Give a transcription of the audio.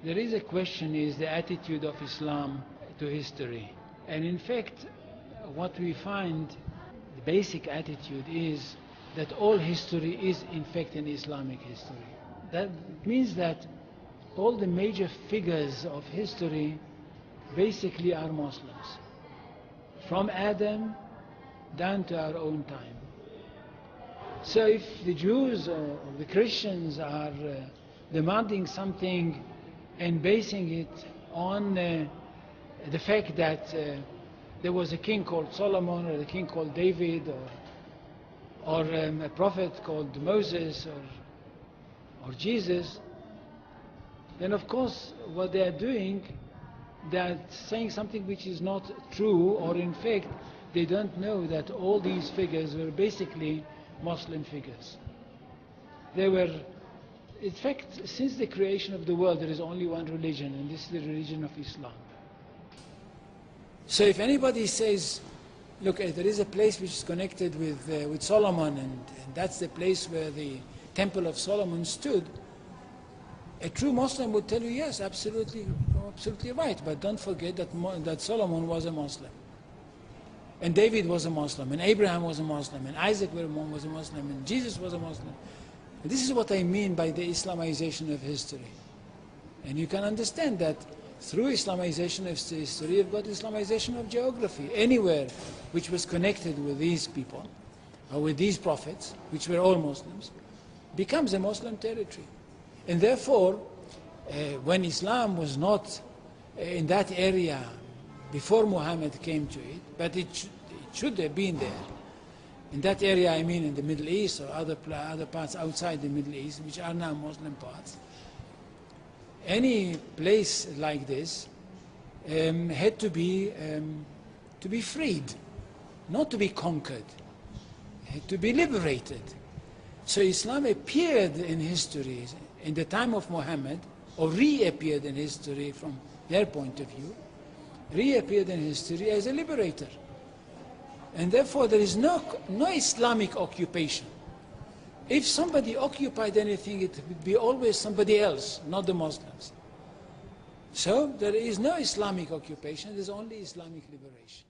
There is a question, is the attitude of Islam to history. And in fact, what we find, the basic attitude is that all history is in fact an Islamic history. That means that all the major figures of history basically are Muslims. From Adam down to our own time. So if the Jews or the Christians are demanding something and basing it on the fact that there was a king called Solomon, or a king called David, or a prophet called Moses, or Jesus, then of course what they are doing, they are saying something which is not true, or in fact they don't know that all these figures were basically Muslim figures. They were, in fact, since the creation of the world there is only one religion, and this is the religion of Islam. So if anybody says, look, there is a place which is connected with Solomon, and that's the place where the Temple of Solomon stood, a true Muslim would tell you, yes, absolutely right, but don't forget that Solomon was a Muslim, and David was a Muslim, and Abraham was a Muslim, and Isaac was a Muslim, and Jesus was a Muslim. And this is what I mean by the Islamization of history. And you can understand that through Islamization of history, you've got Islamization of geography. Anywhere which was connected with these people, or with these prophets, which were all Muslims, becomes a Muslim territory. And therefore, when Islam was not in that area before Muhammad came to it, but it should have been there. In that area, I mean in the Middle East or other parts outside the Middle East, which are now Muslim parts. Any place like this had to be freed, not to be conquered, had to be liberated. So Islam appeared in history in the time of Muhammad, or reappeared in history from their point of view, reappeared in history as a liberator. And therefore there is no Islamic occupation. If somebody occupied anything, it would be always somebody else, not the Muslims. So there is no Islamic occupation, there is only Islamic liberation.